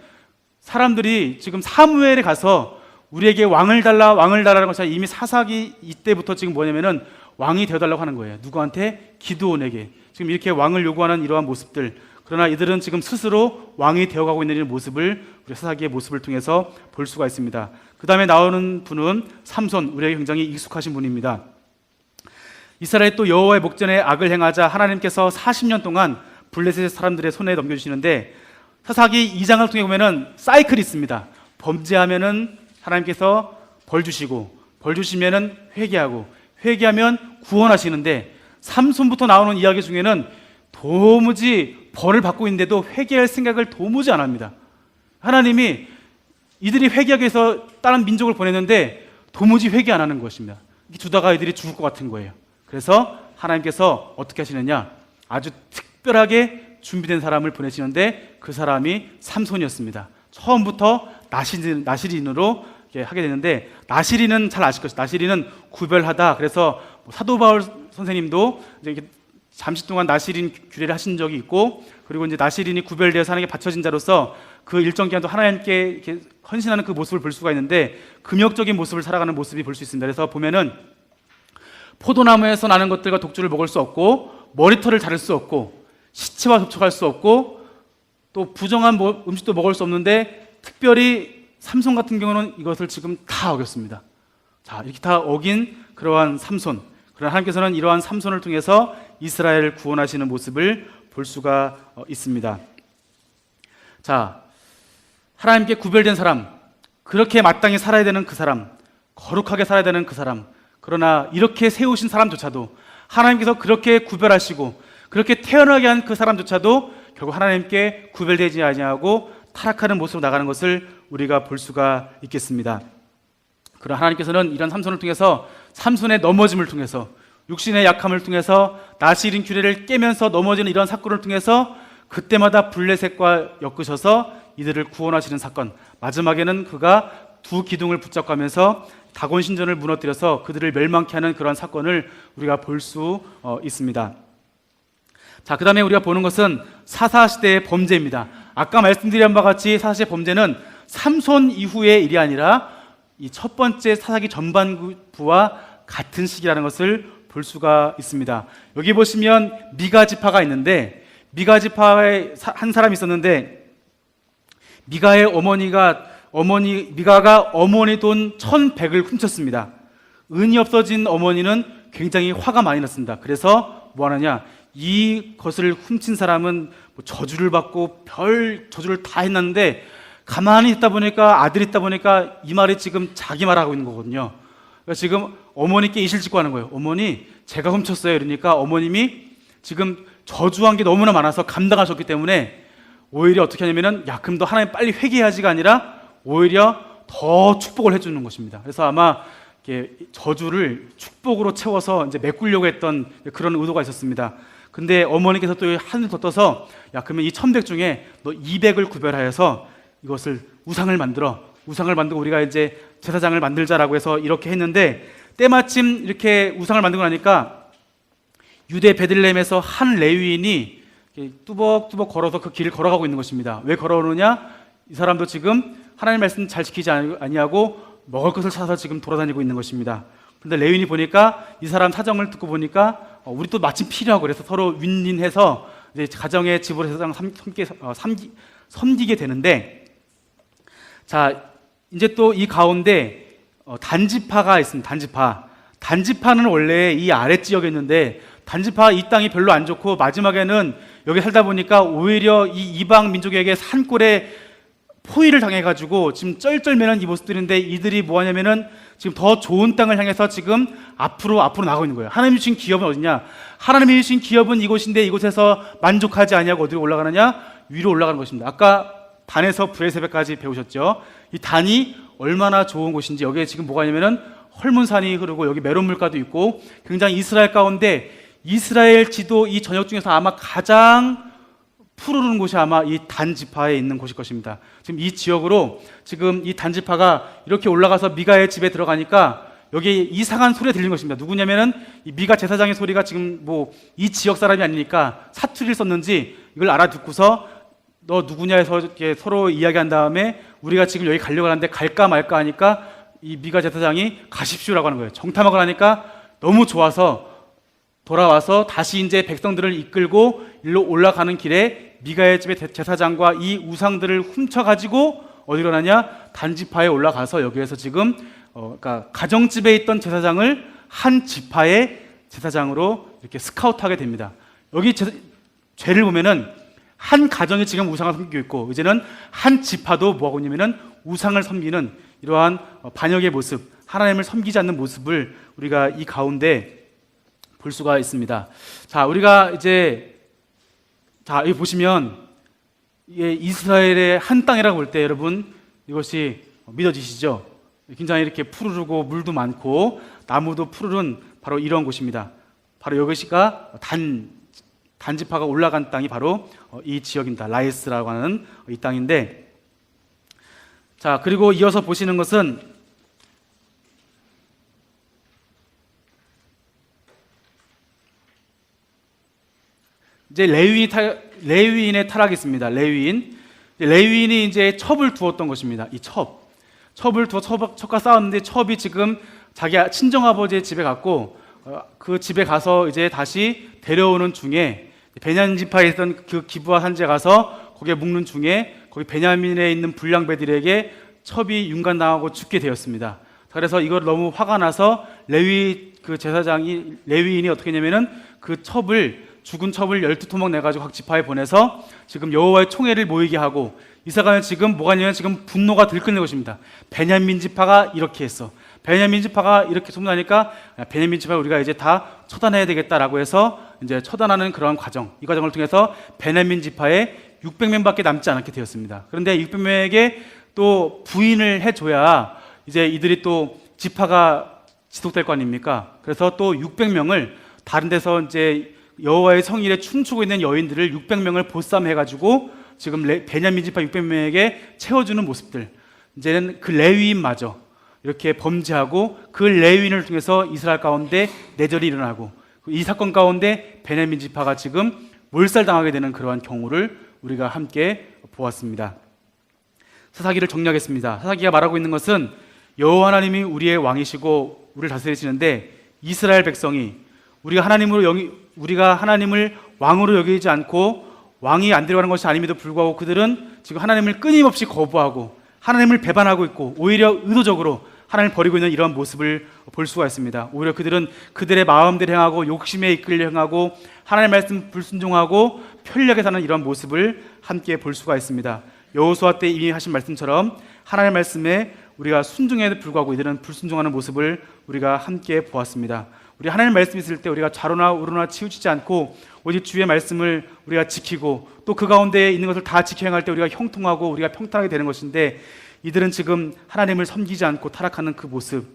사람들이 지금 사무엘에 가서 우리에게 왕을 달라라는 것이 이미 사사기 이때부터 지금 뭐냐면은 왕이 되어달라고 하는 거예요. 누구한테? 기드온에게. 지금 이렇게 왕을 요구하는 이러한 모습들. 그러나 이들은 지금 스스로 왕이 되어가고 있는 이런 모습을 우리 사사기의 모습을 통해서 볼 수가 있습니다. 그 다음에 나오는 분은 삼손, 우리에게 굉장히 익숙하신 분입니다. 이스라엘이 또 여호와의 목전에 악을 행하자 하나님께서 40년 동안 블레셋 사람들의 손에 넘겨주시는데, 사사기 2장을 통해 보면은 사이클이 있습니다. 범죄하면은 하나님께서 벌 주시고, 벌 주시면은 회개하고, 회개하면 구원하시는데, 삼손부터 나오는 이야기 중에는 도무지 벌을 받고 있는데도 회개할 생각을 도무지 안 합니다. 하나님이 이들이 회개하기 위해서 다른 민족을 보냈는데 도무지 회개 안 하는 것입니다. 두다가 이들이 죽을 것 같은 거예요. 그래서 하나님께서 어떻게 하시느냐, 아주 특별하게 준비된 사람을 보내시는데 그 사람이 삼손이었습니다. 처음부터 나시린으로 하게 되는데, 나시린은 잘 아실 것이다. 나시린은 구별하다. 그래서 사도 바울 선생님도 이제 잠시 동안 나시린 규례를 하신 적이 있고, 그리고 이제 나시린이 구별되어서 하나님께 바쳐진 자로서 그 일정 기간 도 하나님께 이렇게 헌신하는 그 모습을 볼 수가 있는데, 금욕적인 모습을 살아가는 모습이 볼 수 있습니다. 그래서 보면은 포도나무에서 나는 것들과 독주를 먹을 수 없고, 머리털을 자를 수 없고, 시체와 접촉할 수 없고, 또 부정한 음식도 먹을 수 없는데, 특별히 삼손 같은 경우는 이것을 지금 다 어겼습니다. 자, 이렇게 다 어긴 그러한 삼손. 그러나 하나님께서는 이러한 삼손을 통해서 이스라엘을 구원하시는 모습을 볼 수가 있습니다. 자, 하나님께 구별된 사람, 그렇게 마땅히 살아야 되는 그 사람, 거룩하게 살아야 되는 그 사람, 그러나 이렇게 세우신 사람조차도, 하나님께서 그렇게 구별하시고 그렇게 태어나게 한 그 사람조차도 결국 하나님께 구별되지 아니하고 타락하는 모습으로 나가는 것을 우리가 볼 수가 있겠습니다. 그러나 하나님께서는 이런 삼손을 통해서, 삼손의 넘어짐을 통해서, 육신의 약함을 통해서, 나시린 규례를 깨면서 넘어지는 이런 사건을 통해서 그때마다 블레셋과 엮으셔서 이들을 구원하시는 사건, 마지막에는 그가 두 기둥을 붙잡가면서 다곤 신전을 무너뜨려서 그들을 멸망케 하는 그러한 사건을 우리가 볼 수 있습니다. 자, 그 다음에 우리가 보는 것은 사사시대의 범죄입니다. 아까 말씀드린 바와 같이 사사시대 범죄는 삼손 이후의 일이 아니라 이 첫 번째 사사기 전반부와 같은 시기라는 것을 볼 수가 있습니다. 여기 보시면 미가 지파가 있는데, 미가 지파에 한 사람이 있었는데, 미가의 미가가 어머니 돈 1,100을 훔쳤습니다. 은이 없어진 어머니는 굉장히 화가 많이 났습니다. 그래서 뭐 하느냐, 이것을 훔친 사람은 저주를 받고 별 저주를 다 했는데, 가만히 있다 보니까, 아들이 있다 보니까 이 말이 지금 자기 말하고 있는 거거든요. 그러니까 지금 어머니께 이실직고 하는 거예요. 어머니, 제가 훔쳤어요. 이러니까 어머님이 지금 저주한 게 너무나 많아서 감당하셨기 때문에 오히려 어떻게 하냐면은, 야, 그럼 너 하나님 빨리 회개하지가 아니라 오히려 더 축복을 해주는 것입니다. 그래서 아마 이렇게 저주를 축복으로 채워서 이제 메꾸려고 했던 그런 의도가 있었습니다. 근데 어머니께서 또 한을 더 떠서, 야, 그러면 이 1,100 중에 너 200을 구별하여서 이것을 우상을 만들고 우리가 이제 제사장을 만들자라고 해서 이렇게 했는데, 때마침 이렇게 우상을 만들고 나니까 유대 베들레헴에서 한 레위인이 뚜벅뚜벅 걸어서 그 길을 걸어가고 있는 것입니다. 왜 걸어오느냐? 이 사람도 지금 하나님 말씀 잘 지키지 아니하고 먹을 것을 찾아서 지금 돌아다니고 있는 것입니다. 그런데 레위인이 보니까, 이 사람 사정을 듣고 보니까 우리 또 마침 필요하고, 그래서 서로 윈윈해서 이제 가정의 집으로 세상 섬기게 되는데, 자, 이제 또 이 가운데 단지파가 있습니다. 단지파는 원래 이 아래 지역이었는데, 단지파 이 땅이 별로 안 좋고 마지막에는 여기 살다 보니까 오히려 이 이방 민족에게 산골에 포위를 당해가지고 지금 쩔쩔매는 이 모습들인데, 이들이 뭐 하냐면은 지금 더 좋은 땅을 향해서 지금 앞으로 나가고 있는 거예요. 하나님이 주신 기업은 어디냐? 하나님이 주신 기업은 이곳인데, 이곳에서 만족하지 아니하고 어디로 올라가느냐? 위로 올라가는 것입니다. 아까 단에서 브레세베까지 배우셨죠. 이 단이 얼마나 좋은 곳인지, 여기에 지금 뭐가 있냐면은 헐문산이 흐르고 여기 메론 물가도 있고 굉장히 이스라엘 가운데 이스라엘 지도 이 전역 중에서 아마 가장 푸르른 곳이 아마 이 단 지파에 있는 곳일 것입니다. 지금 이 지역으로 지금 이 단 지파가 이렇게 올라가서 미가의 집에 들어가니까 여기에 이상한 소리가 들리는 것입니다. 누구냐면은 이 미가 제사장의 소리가 지금 뭐 이 지역 사람이 아니니까 사투리를 썼는지 이걸 알아듣고서 너 누구냐 해서 이렇게 서로 이야기한 다음에 우리가 지금 여기 가려고 하는데 갈까 말까 하니까 이 미가 제사장이 가십시오라고 하는 거예요. 정탐하고 나니까 너무 좋아서 돌아와서 다시 이제 백성들을 이끌고 일로 올라가는 길에 미가의 집의 제사장과 이 우상들을 훔쳐가지고 어디로 가냐? 단지파에 올라가서 여기에서 지금 그러니까 가정집에 있던 제사장을 한 지파의 제사장으로 이렇게 스카우트하게 됩니다. 여기 죄를 보면은 한 가정이 지금 우상을 섬기고 있고 이제는 한 지파도 뭐하고 있냐면은 우상을 섬기는 이러한 반역의 모습, 하나님을 섬기지 않는 모습을 우리가 이 가운데 볼 수가 있습니다. 자, 우리가 이제 여기 보시면 이게 이스라엘의 한 땅이라고 볼 때 여러분 이것이 믿어지시죠? 굉장히 이렇게 푸르르고 물도 많고 나무도 푸르른 바로 이런 곳입니다. 바로 여기가 단지파가 올라간 땅이 바로 이 지역입니다. 라이스라고 하는 이 땅인데, 자, 그리고 이어서 보시는 것은 이제 레위인의 타락이 있습니다. 레위인이 이제 첩을 두었던 것입니다. 이 첩을 두어 첩과 싸웠는데 첩이 지금 자기 친정아버지의 집에 갔고 그 집에 가서 이제 다시 데려오는 중에 베냐민 지파에 있던 그 기브아 산지에 가서 거기에 묵는 중에 거기 베냐민에 있는 불량배들에게 첩이 윤관당하고 죽게 되었습니다. 그래서 이걸 너무 화가 나서 레위인이 어떻게 했냐면은 그 죽은 첩을 12토막 내가지고 각 지파에 보내서 지금 여호와의 총회를 모이게 하고 이사가는 지금 뭐가 있냐면 지금 분노가 들끓는 것입니다. 베냐민 지파가 이렇게 했어. 베냐민 지파가 이렇게 소문나니까 베냐민 지파 우리가 이제 다 처단해야 되겠다라고 해서 이제 처단하는 그러한 과정, 이 과정을 통해서 베냐민 지파에 600명밖에 남지 않게 되었습니다. 그런데 600명에게 또 부인을 해줘야 이제 이들이 또 지파가 지속될 거 아닙니까? 그래서 또 600명을 다른 데서 이제 여호와의 성일에 춤추고 있는 여인들을 600명을 보쌈해가지고 지금 베냐민 지파 600명에게 채워주는 모습들, 이제는 그 레위인마저 이렇게 범죄하고 그 레위인을 통해서 이스라엘 가운데 내절이 일어나고 이 사건 가운데 베냐민 지파가 지금 몰살당하게 되는 그러한 경우를 우리가 함께 보았습니다. 사사기를 정리하겠습니다. 사사기가 말하고 있는 것은 여호와 하나님이 우리의 왕이시고 우리를 다스리시는데 이스라엘 백성이 우리가 하나님을 왕으로 여기지 않고 왕이 안 데려가는 것이 아님에도 불구하고 그들은 지금 하나님을 끊임없이 거부하고 하나님을 배반하고 있고 오히려 의도적으로 하나님을 버리고 있는 이러한 모습을 볼 수가 있습니다. 오히려 그들은 그들의 마음대로 행하고 욕심에 이끌려 행하고 하나님의 말씀 불순종하고 편리하게 사는 이러한 모습을 함께 볼 수가 있습니다. 여호수아 때 이미 하신 말씀처럼 하나님의 말씀에 우리가 순종에도 불구하고 이들은 불순종하는 모습을 우리가 함께 보았습니다. 우리 하나님의 말씀이 있을 때 우리가 좌로나 우로나 치우치지 않고 오직 주의 말씀을 우리가 지키고 또 그 가운데 있는 것을 다 지켜 행할 때 우리가 형통하고 우리가 평탄하게 되는 것인데 이들은 지금 하나님을 섬기지 않고 타락하는 그 모습.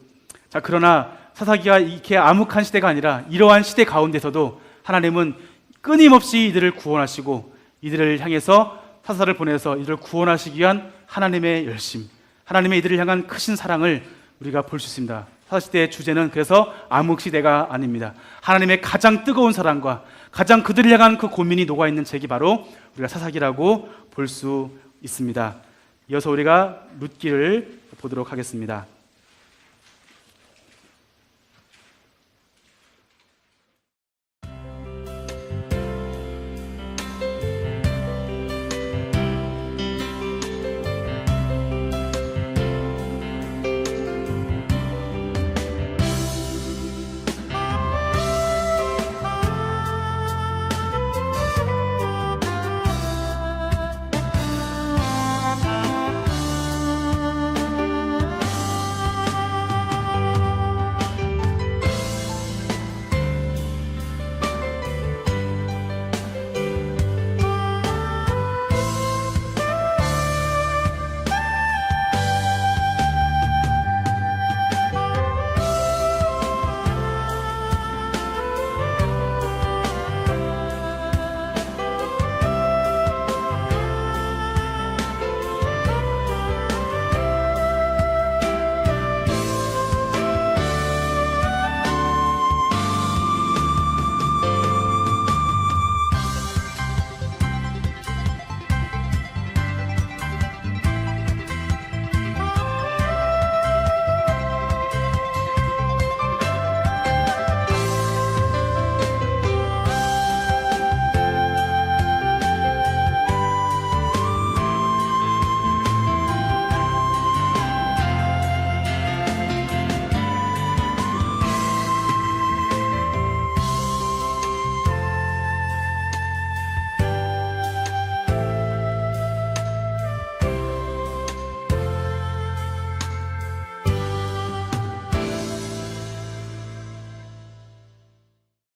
자, 그러나 사사기가 이렇게 암흑한 시대가 아니라 이러한 시대 가운데서도 하나님은 끊임없이 이들을 구원하시고 이들을 향해서 사사를 보내서 이들을 구원하시기 위한 하나님의 열심, 하나님의 이들을 향한 크신 사랑을 우리가 볼 수 있습니다. 사사시대의 주제는 그래서 암흑시대가 아닙니다. 하나님의 가장 뜨거운 사랑과 가장 그들을 향한 그 고민이 녹아있는 책이 바로 우리가 사사기라고 볼 수 있습니다. 이어서 우리가 룻기를 보도록 하겠습니다.